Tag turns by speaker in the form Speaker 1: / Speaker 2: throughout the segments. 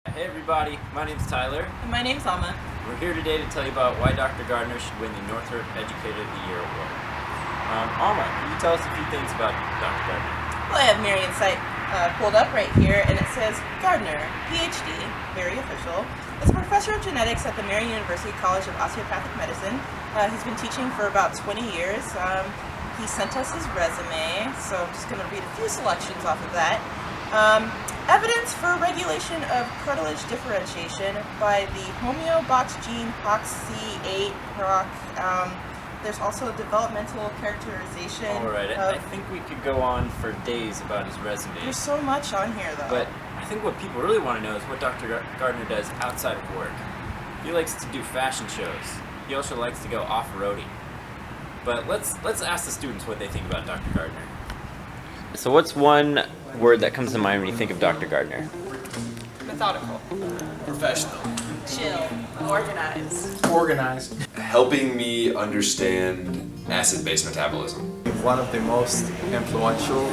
Speaker 1: Hey everybody, my name's Tyler.
Speaker 2: And my name's SOMA.
Speaker 1: We're here today to tell you about why Dr. Gardner should win the Northup Educator of the Year award. Alma, can you tell us a few things about Dr. Gardner?
Speaker 2: Well, I have Marian's site pulled up right here, and it says Gardner, PhD, very official, is a professor of genetics at the Marian University College of Osteopathic Medicine. He's been teaching for about 20 years. He sent us his resume, so I'm just going to read a few selections off of that. Evidence for regulation of cartilage differentiation by the homeobox gene HOXC8 HOC. There's also developmental characterization.
Speaker 1: Alright, I think we could go on for days about his resume.
Speaker 2: There's so much on here, though.
Speaker 1: But I think what people really want to know is what Dr. Gardner does outside of work. He likes to do fashion shows. He also likes to go off-roading. But let's ask the students what they think about Dr. Gardner. So what's one word that comes to mind when you think of Dr. Gardner?
Speaker 2: Methodical.
Speaker 3: Professional.
Speaker 2: Chill. Organized.
Speaker 3: Organized.
Speaker 4: Helping me understand acid-base metabolism.
Speaker 5: One of the most influential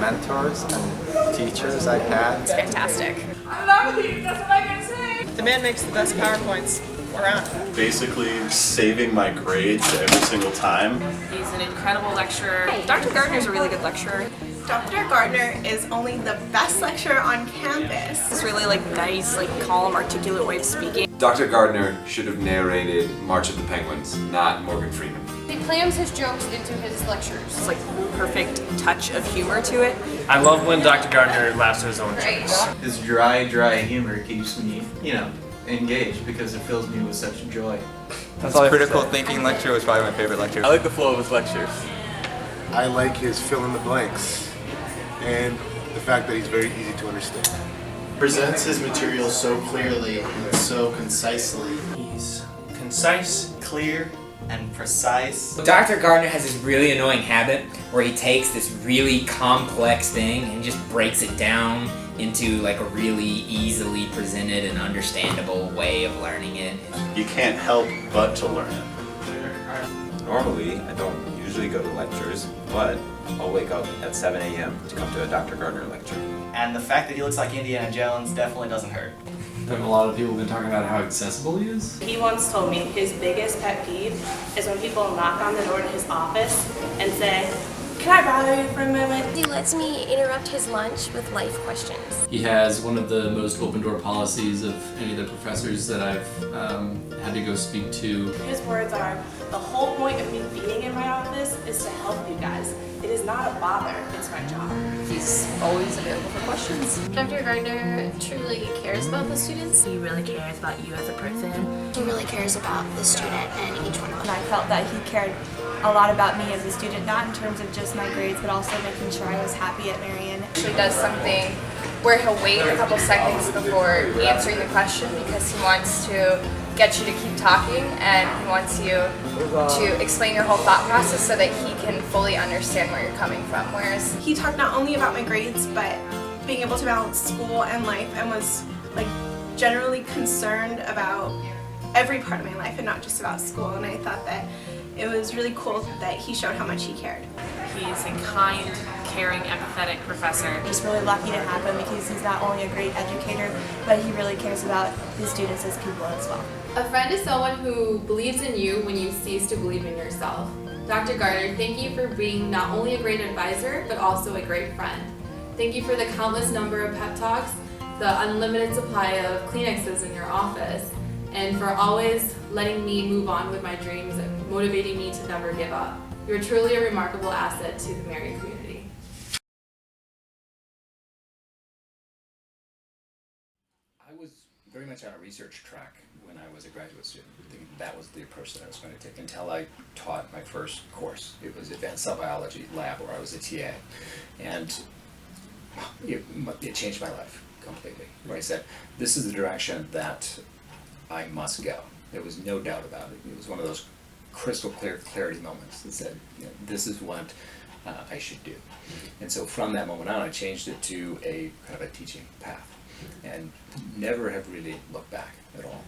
Speaker 5: mentors and teachers I've had.
Speaker 6: It's fantastic.
Speaker 2: I love you, that's what I can say! The man makes the best PowerPoints around.
Speaker 7: Basically saving my grades every single time.
Speaker 6: He's an incredible lecturer. Dr. Gardner's a really good lecturer.
Speaker 8: Dr. Gardner is only the best lecturer on campus.
Speaker 6: It's really nice, calm, articulate way of speaking.
Speaker 4: Dr. Gardner should have narrated March of the Penguins, not Morgan Freeman.
Speaker 9: He plans his jokes into his lectures.
Speaker 6: It's perfect touch of humor to it.
Speaker 3: I love when Dr. Gardner laughs at his own jokes.
Speaker 10: His dry humor keeps me, engaged because it fills me with such joy.
Speaker 5: His critical thinking lecture was probably my favorite lecture.
Speaker 3: I like the flow of his lectures.
Speaker 11: I like his fill in the blanks and the fact that he's very easy to understand.
Speaker 12: Presents his material so clearly and so concisely.
Speaker 3: He's concise, clear, and precise.
Speaker 13: Dr. Gardner has this really annoying habit where he takes this really complex thing and just breaks it down into a really easily presented and understandable way of learning it.
Speaker 7: You can't help but to learn it.
Speaker 14: Normally, I don't usually go to lectures, but I'll wake up at 7 a.m. to come to a Dr. Gardner lecture.
Speaker 3: And the fact that he looks like Indiana Jones definitely doesn't hurt.
Speaker 15: A lot of people have been talking about how accessible he is.
Speaker 16: He once told me his biggest pet peeve is when people knock on the door to his office and say, "Can I bother you for a moment?"
Speaker 9: He lets me interrupt his lunch with life questions.
Speaker 15: He has one of the most open door policies of any of the professors that I've had to go speak to.
Speaker 16: His words are, "The whole point of me being in my office is to help you guys. It is not a bother, it's my job."
Speaker 6: He's always available for questions.
Speaker 9: Dr. Gardner truly cares about the students.
Speaker 16: He really cares about you as a person.
Speaker 9: He really cares about the student and each one of
Speaker 16: And
Speaker 9: us.
Speaker 16: I felt that he cared a lot about me as a student, not in terms of just my grades, but also making sure I was happy at Marian.
Speaker 6: He does something where he'll wait a couple seconds before answering the question because he wants to get you to keep talking and he wants you to explain your whole thought process so that he can fully understand where you're coming from. Whereas
Speaker 8: He talked not only about my grades, but being able to balance school and life, and was generally concerned about every part of my life and not just about school. And I thought that it was really cool that he showed how much he cared.
Speaker 6: he's a kind, caring, empathetic professor.
Speaker 16: Just really lucky to have him because he's not only a great educator, but he really cares about his students as people as well.
Speaker 9: A friend is someone who believes in you when you cease to believe in yourself. Dr. Gardner, thank you for being not only a great advisor, but also a great friend. Thank you for the countless number of pep talks, the unlimited supply of Kleenexes in your office, and for always letting me move on with my dreams and motivating me to never give up. You're truly a remarkable asset to the Marian community.
Speaker 17: I was very much on a research track when I was a graduate student. That was the approach that I was going to take until I taught my first course. It was Advanced Cell Biology Lab, where I was a TA. And it changed my life completely, where I said, this is the direction that I must go. There was no doubt about it. It was one of those crystal clear clarity moments that said, this is what I should do. And so from that moment on, I changed it to a kind of a teaching path and never have really looked back at all.